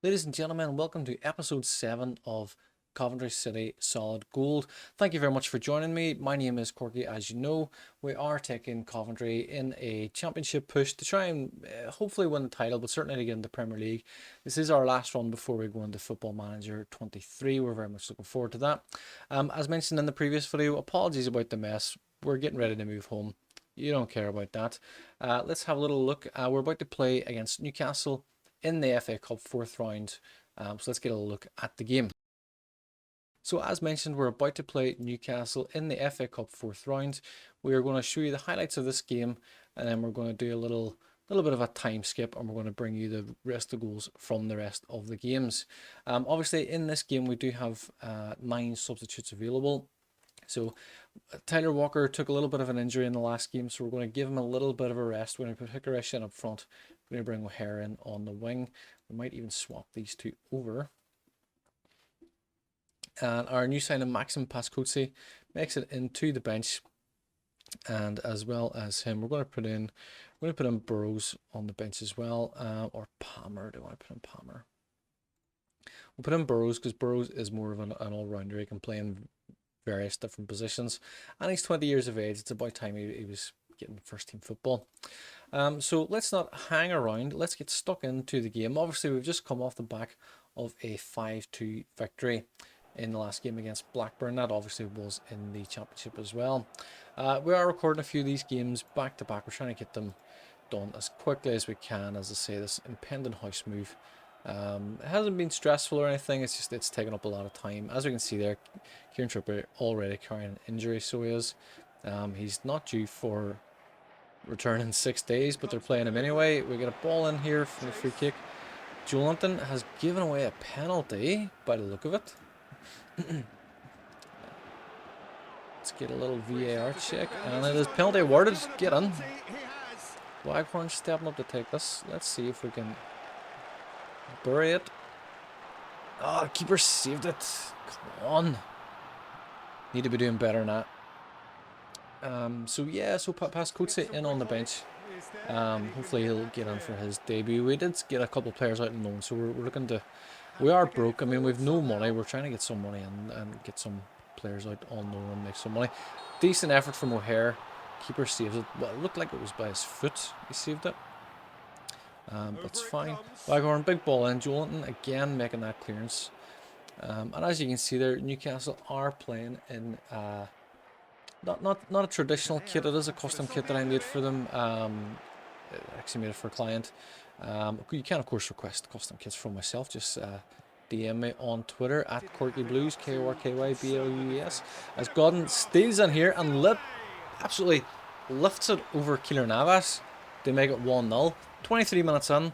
Ladies and gentlemen, welcome to episode 7 of Coventry City Solid Gold. Thank you very much for joining me. My name is Korky. As you know, we are taking Coventry in a championship push to try and hopefully win the title, but certainly to get into the Premier League. This is our last run before we go into Football Manager 23. We're very much looking forward to that. As mentioned in the previous video, apologies about the mess. We're getting ready to move home. You don't care about that. Let's have a little look. We're about to play against Newcastle in the FA Cup 4th round. So let's get a look at the game. So as mentioned, we're about to play Newcastle in the FA Cup 4th round. We are going to show you the highlights of this game, and then we're going to do a little bit of a time skip, and we're going to bring you the rest of the goals from the rest of the games. Obviously in this game we do have 9 substitutes available. So Tyler Walker took a little bit of an injury in the last game, so we're going to give him a little bit of a rest. We're going to put Hikaresh in up front. We're going to bring O'Hara in on the wing. We might even swap these two over. And our new signing Maxim Pascozi makes it into the bench. And as well as him, we're going to put in Burrows on the bench as well. Or Palmer. Do I want to put in Palmer? We'll put in Burrows because Burrows is more of an all-rounder. He can play in various different positions, and he's 20 years of age. It's about time he was getting first team football. So let's not hang around, let's get stuck into the game. Obviously we've just come off the back of a 5-2 victory in the last game against Blackburn. That obviously was in the championship as well. We are recording a few of these games back to back. We're trying to get them done as quickly as we can. As I say, this impending house move, it hasn't been stressful or anything. It's just it's taken up a lot of time. As we can see there, Kieran Trippier already carrying an injury, so he is. He's not due for return in 6 days, but they're playing him anyway. We get a ball in here from the free kick. Joelinton has given away a penalty by the look of it. Let's get a little VAR check, and it is penalty awarded. Get on. Waghorn stepping up to take this. Let's see if we can bury it. Oh, the keeper saved it. Come on. Need to be doing better than that. So Pascozi in on the bench. Hopefully he'll get in for his debut. We did get a couple of players out on loan, so we're looking to. We are broke. I mean, we've no money. We're trying to get some money and get some players out on loan and make some money. Decent effort from O'Hara. Keeper saves it. Well, it looked like it was by his foot. He saved it. But it's fine. Waghorn, big ball in. Joelinton again making that clearance. And as you can see there, Newcastle are playing in not a traditional kit. It is a custom kit that I made for them. Actually made it for a client. You can of course request custom kits from myself. Just DM me on Twitter at Korky Blues, KORKYBLUES. As Godden steals in here and absolutely lifts it over Keylor Navas to make it 1-0. 23 minutes in,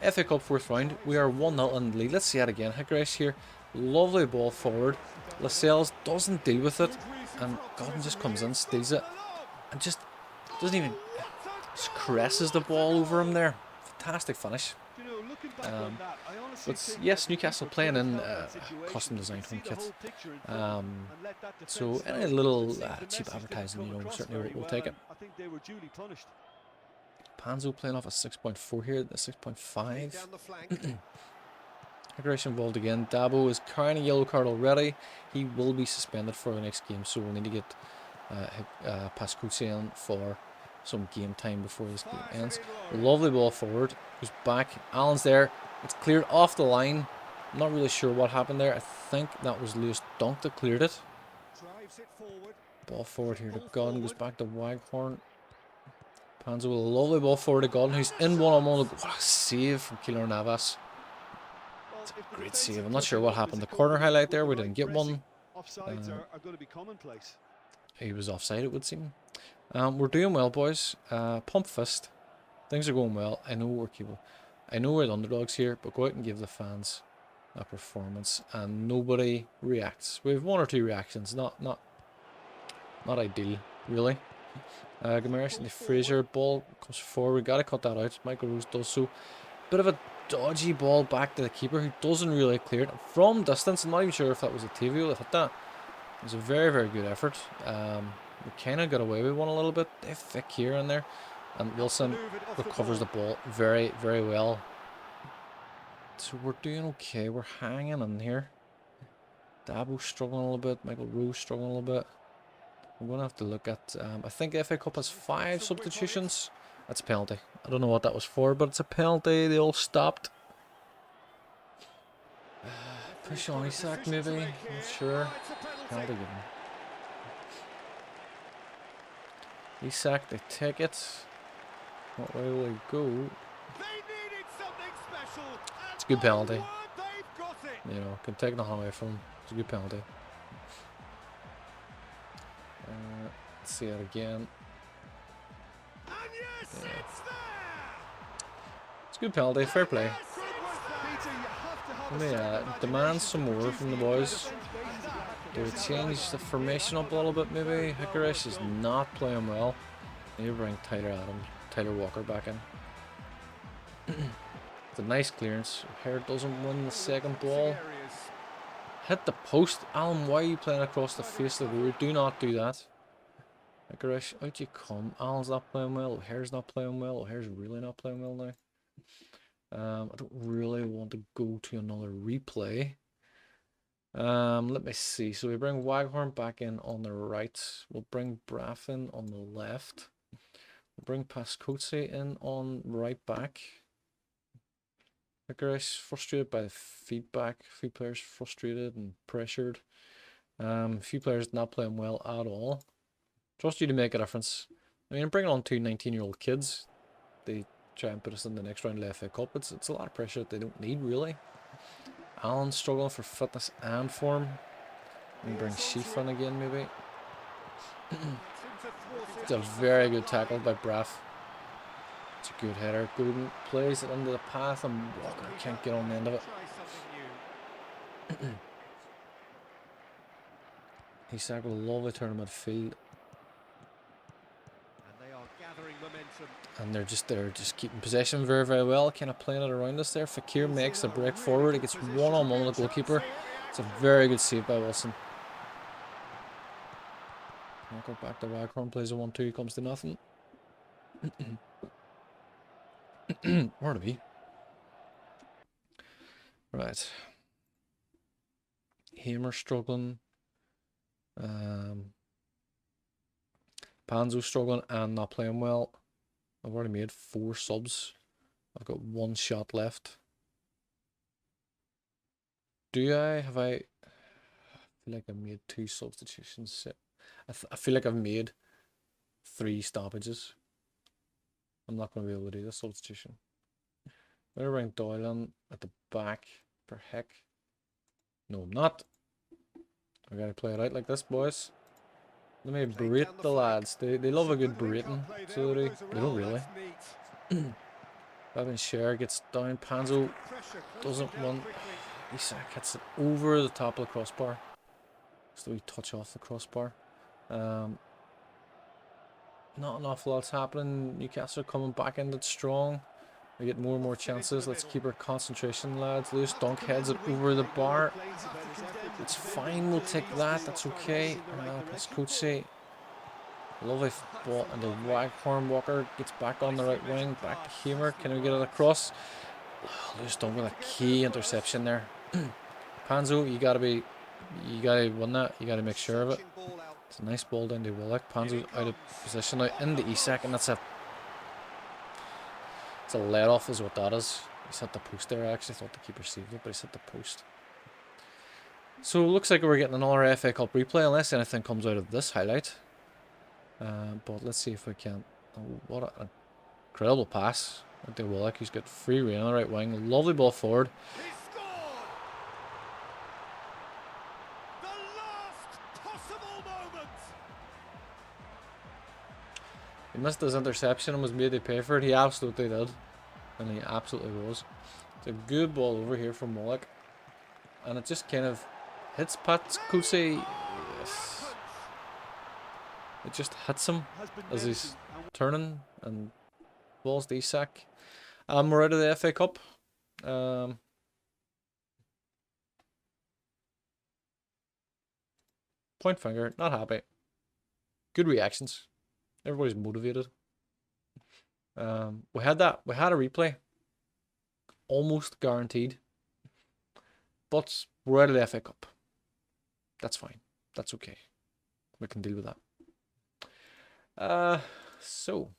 FA Cup 4th round. We are 1-0 in the lead. Let's see it again. Hikaresh here, lovely ball forward. Lascelles doesn't deal with it, and Godden just comes in, steals it, and just doesn't even just caresses the ball over him there. Fantastic finish. But yes, Newcastle playing in custom designed home kit. So any little cheap advertising, certainly we'll take it. Panzo playing off a 6.4 here, the 6.5. Aggression involved again. Dabo is carrying a yellow card already. He will be suspended for the next game, so we'll need to get Pascozi in for some game time before this game ends. Lovely ball forward. Goes back. Allen's there. It's cleared off the line. I'm not really sure what happened there. I think that was Lewis Dunk that cleared it. Ball forward here to Godden. Goes back to Waghorn. Panzo with a lovely ball forward to Godden, who's in one-on-one. What a save from Keylor Navas. It's a great save. I'm not sure what happened. The corner highlight there, we didn't get one. He was offside, it would seem. We're doing well, boys. Pump fist. Things are going well. I know we're capable. I know we're the underdogs here, but go out and give the fans a performance, and nobody reacts. We have 1 or 2 reactions. Not ideal, really. Gamarish and the Fraser ball comes forward. We gotta cut that out. Michael Rose does so. Bit of a dodgy ball back to the keeper, who doesn't really clear it from distance. I'm not even sure if that was a TV that hit that. It was a very, very good effort. We kind of got away with one a little bit. They thick here and there, and Wilson recovers the ball very, very well. So we're doing okay. We're hanging in here. Dabo's struggling a little bit. Michael Rowe's struggling a little bit. I'm going to have to look at... I think FA Cup has 5 substitutions. That's a penalty. I don't know what that was for, but it's a penalty. They all stopped. Push on Isak, maybe. Not sure. Penalty given. Isak, they take it. What way will he go? It's a good penalty. You know, can take nothing away from him. It's a good penalty. Let's see it again. Yeah. It's a good penalty. Fair play. Let me demand some more from the boys. Do we change the formation up a little bit maybe? Hickorysh is not playing well. Need to bring Tyler Walker back in. It's a nice clearance. Hare doesn't win the second ball. Hit the post. Alan, why are you playing across the face of the road? Do not do that. Hickorysh, out you come. Alan's not playing well. O'Hare's not playing well. O'Hare's really not playing well now. I don't really want to go to another replay. Let me see. So we bring Waghorn back in on the right. We'll bring Braffin on the left. We'll bring Pascote in on right back. Hickorysh frustrated by the feedback. A few players frustrated and pressured. A few players not playing well at all. Trust you to make a difference. I mean, I'm bringing on 2 19-year-old kids. They try and put us in the next round of the FA Cup. It's a lot of pressure that they don't need, really. Alan's struggling for fitness and form. And bring Sheaf in again, maybe. It's a very good tackle by Braff. It's a good header. Gooden plays it into the path and Walker can't get on the end of it. Isak with a lovely turn in midfield. And they're just keeping possession very, very well. Kind of playing it around us there. Fakir makes a break forward. He gets one-on-one with the goalkeeper. It's a very good save by Wilson. I'll go back to Waghorn. Plays a 1-2. Comes to nothing. Where to be? Right. Hamer struggling. Panzo struggling and not playing well. I've already made 4 subs. I've got 1 shot left. Do I? Have I feel like I've made 2 substitutions. I feel like I've made 3 stoppages. I'm not going to be able to do this substitution. I'm going to bring Doyle in at the back for heck. No, I'm not. I gotta play it out like this, boys. Let me berate the lads. They love a good berating, so they don't really. Babin Sher gets down. Panzo doesn't want. Isak hits it over the top of the crossbar. Just a wee touch off the crossbar. Not an awful lot's happening. Newcastle coming back in it strong. We get more and more chances. Let's keep our concentration, lads. Lewis Dunk heads it over the bar. It's fine. We'll take that. That's okay. That's Coachy. Lovely ball. And the Waghorn Walker gets back on the right wing. Back to Hamer. Can we get it across? Lewis Dunk with a key interception there. Panzo, you gotta win that. You gotta make sure of it. It's a nice ball down to Willock. Panzo's out of position now into Isak, and that's a let off is what that is. He's hit the post there. I actually thought the keeper saved it, but he's hit the post. So it looks like we're getting another FA Cup replay unless anything comes out of this highlight. But let's see if we can. Oh, what an incredible pass into Willock. He's got free rein on the right wing. Lovely ball forward. He missed his interception and was made to pay for it. He absolutely did. And he absolutely was. It's a good ball over here from Willock. And it just kind of hits Pat Cousy. Yes. It just hits him as he's turning and balls to Isak. We're out of the FA Cup. Point finger, not happy. Good reactions. Everybody's motivated. We had a replay. Almost guaranteed. but we're out of the FA Cup. That's fine. That's okay. We can deal with that. So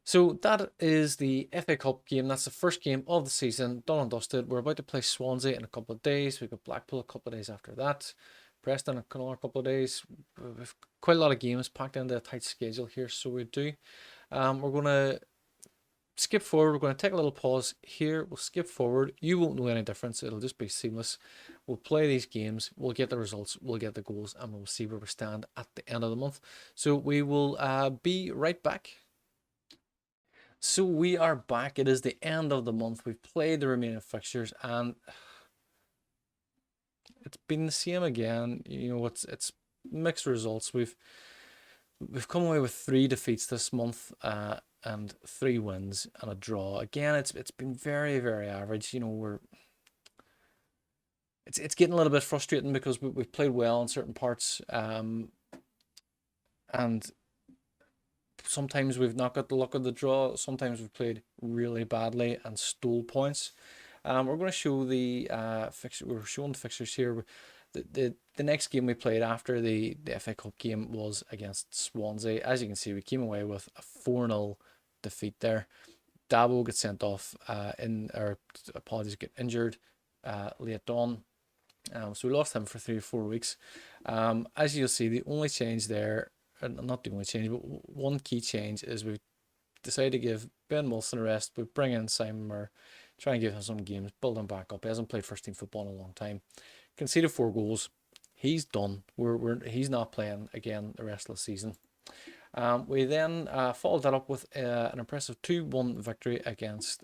so that is the FA Cup game. That's the first game of the season, done and dusted. We're about to play Swansea in a couple of days. We've got Blackpool a couple of days after that. Preston another couple of days. We've quite a lot of games packed into a tight schedule here, so we do. We're going to skip forward. We're going to take a little pause here. We'll skip forward. You won't know any difference. It'll just be seamless. We'll play these games. We'll get the results. We'll get the goals, and we'll see where we stand at the end of the month. So we will be right back. So we are back. It is the end of the month. We've played the remaining fixtures, and it's been the same again. You know, it's mixed results. We've come away with 3 defeats this month, and 3 wins and a draw. Again, it's been very, very average. You know, it's getting a little bit frustrating because we've played well in certain parts, and sometimes we've not got the luck of the draw. Sometimes we've played really badly and stole points. We're going to show the fixture. We're showing the fixtures here. The next game we played after the FA Cup game was against Swansea. As you can see, we came away with a 4-0 defeat there. Dabo gets sent off get injured late on. So we lost him for 3 or 4 weeks. As you'll see, the only change there, not the only change, but one key change is we decided to give Ben Wilson a rest. We bring in Simon Moore, try and give him some games, build him back up. He hasn't played first team football in a long time. Conceded 4 goals. He's done. He's not playing again the rest of the season. We then followed that up with an impressive 2-1 victory against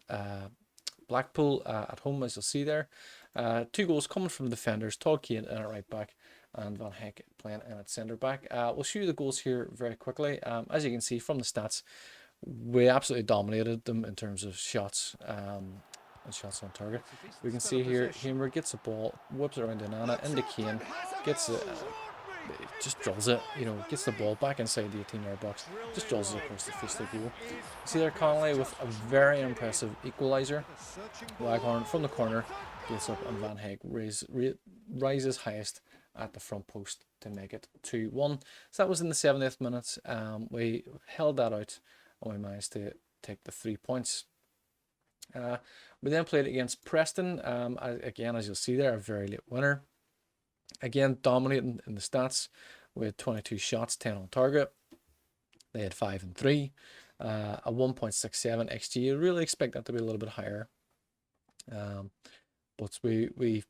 Blackpool at home, as you'll see there. 2 goals coming from defenders, Todd Kane in at right back and Van Heck playing in at centre back. We'll show you the goals here very quickly. As you can see from the stats, we absolutely dominated them in terms of shots and shots on target. We can see here, Hamer gets the ball, whips it around to Nana, into Kane, gets it, just drills it, you know, gets the ball back inside the 18-yard box, just drills it across the face of the goal. See there, Connolly with a very impressive equaliser. Waghorn from the corner gets up, and Van Heck rises highest at the front post to make it 2-1. So that was in the 70th minute. We held that out, and we managed to take the 3 points. We then played against Preston. Again, as you'll see there, a very late winner. Again, dominating in the stats. We had 22 shots, 10 on target. They had 5 and 3. A 1.67 XG. You really expect that to be a little bit higher. But we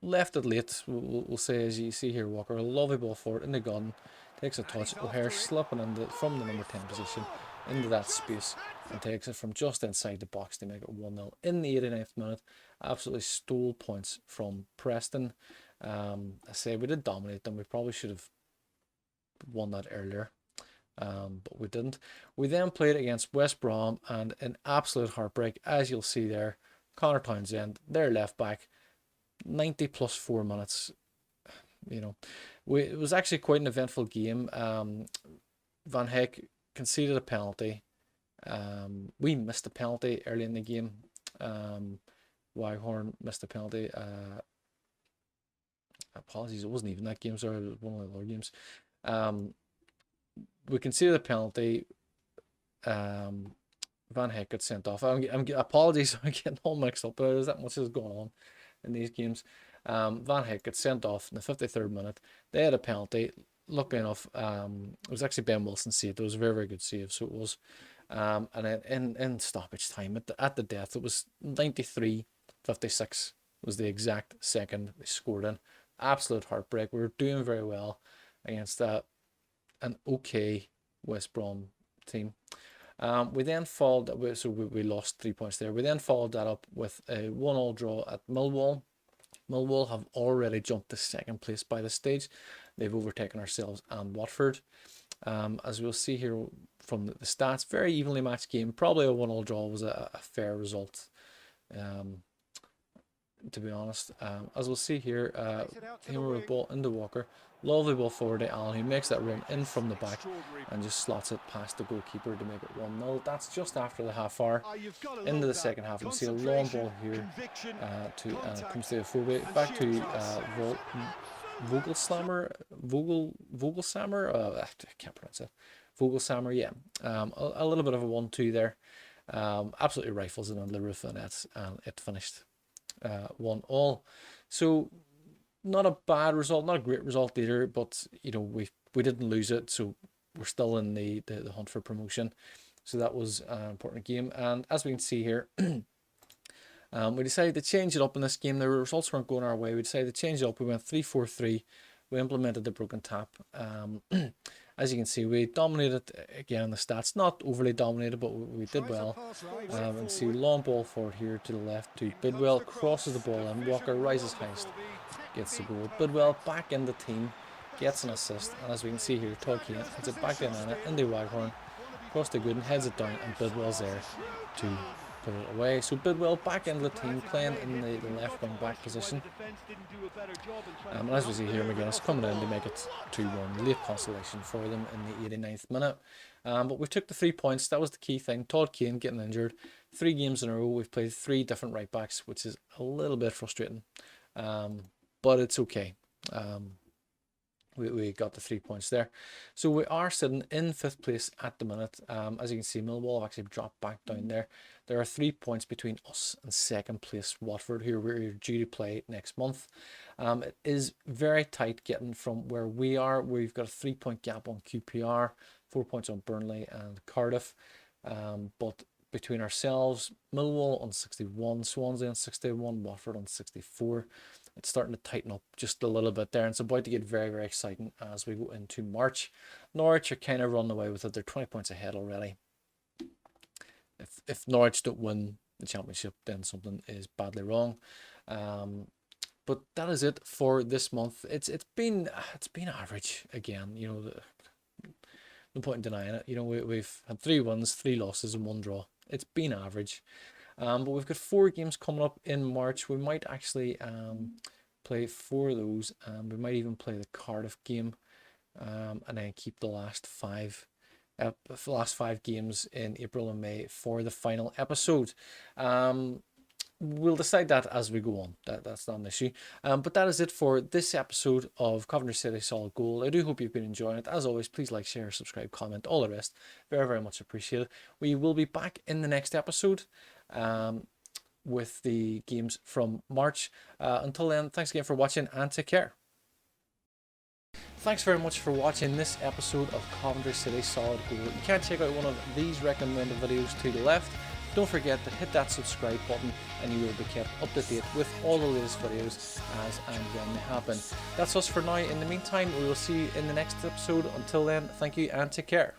left it late. We'll say, as you see here, Walker, a lovely ball forward in the gun. Takes a touch. O'Hare slipping from the number 10 position into that space and takes it from just inside the box to make it 1-0 in the 89th minute. Absolutely stole points from Preston. I say we did dominate them. We probably should have won that earlier, but we didn't. We then played against West Brom, and an absolute heartbreak, as you'll see there. Connor Townsend, their left back, 90 plus 4 minutes. You know, it was actually quite an eventful game. Van Heck conceded a penalty. We missed a penalty early in the game. Waghorn missed a penalty. Apologies, it wasn't even that game. Sorry, it was one of the other games. We conceded a penalty. Van Heck got sent off. Apologies, I'm getting all mixed up, but there's that much is going on in these games. Van Heck got sent off in the 53rd minute. They had a penalty. Luckily enough, it was actually Ben Wilson saved. It was a very, very good save, so it was. And then in stoppage time, at the death, it was 93-56 was the exact second they scored in. Absolute heartbreak. We were doing very well against an okay West Brom team. We then followed, so we lost 3 points there. We then followed that up with a 1-1 draw at Millwall. Millwall have already jumped to second place by this stage. They've overtaken ourselves and Watford. As we'll see here from the stats, very evenly matched game. Probably a 1-1 draw was a fair result. to be honest. As we'll see here, here with ball into Walker. Lovely ball forward to Allen, who makes that run in from the back and just slots it past the goalkeeper to make it 1-0. That's just after the half hour. Into the second half, you can see a long ball here comes to the fullback, back to Vogelsammer, I can't pronounce it. Vogelsammer, yeah. A little bit of a 1-2 there. Absolutely rifles it on the roof of the net, and it finished 1-1. So not a bad result, not a great result either, but you know, we didn't lose it, so we're still in the hunt for promotion. So that was an important game. And as we can see here, we decided to change it up in this game. The results weren't going our way. We decided to change it up. We went 3-4-3. We implemented the broken tap. As you can see, we dominated again in the stats. Not overly dominated, but we did well. And see long ball forward here to the left to Bidwell. Crosses the ball in. Walker rises highest. Gets the goal. Bidwell back in the team. Gets an assist. And as we can see here, Korky hits it back in on it. Into Waghorn. Across the Gooden. Heads it down. And Bidwell's there to put it away. So Bidwell back into the team, playing in the left wing back position. And as we see here, McGuinness coming in to make it 2-1. Late consolation for them in the 89th minute. But we took the 3 points. That was the key thing. Todd Kane getting injured. 3 games in a row. We've played 3 different right backs, which is a little bit frustrating. But it's okay. We got the 3 points there. So we are sitting in 5th place at the minute. As you can see, Millwall have actually dropped back down there. There are 3 points between us and 2nd place Watford, who we're due to play next month. It is very tight getting from where we are. We've got a 3-point gap on QPR, 4 points on Burnley and Cardiff. But between ourselves, Millwall on 61, Swansea on 61, Watford on 64. It's starting to tighten up just a little bit there, and it's about to get very, very exciting as we go into March. Norwich are kind of running away with it. They're 20 points ahead already. If Norwich don't win the championship, then something is badly wrong. But that is it for this month. It's been average again. You know, no point in denying it. You know, we've had 3 wins, 3 losses, and 1 draw. It's been average. But we've got 4 games coming up in March. We might actually play 4 of those. We might even play the Cardiff game, and then keep the last 5 games in April and May for the final episode. We'll decide that as we go on. That's not an issue. But that is it for this episode of Coventry City Solid Gold. I do hope you've been enjoying it. As always, please like, share, subscribe, comment, all the rest. Very, very much appreciated. We will be back in the next episode with the games from March. Until then, thanks again for watching and take care. Thanks very much for watching this episode of Coventry City Solid Gold. You can check out one of these recommended videos to the left. Don't forget to hit that subscribe button and you will be kept up to date with all the latest videos as and when they happen. That's us for now. In the meantime, we will see you in the next episode. Until then, thank you and take care.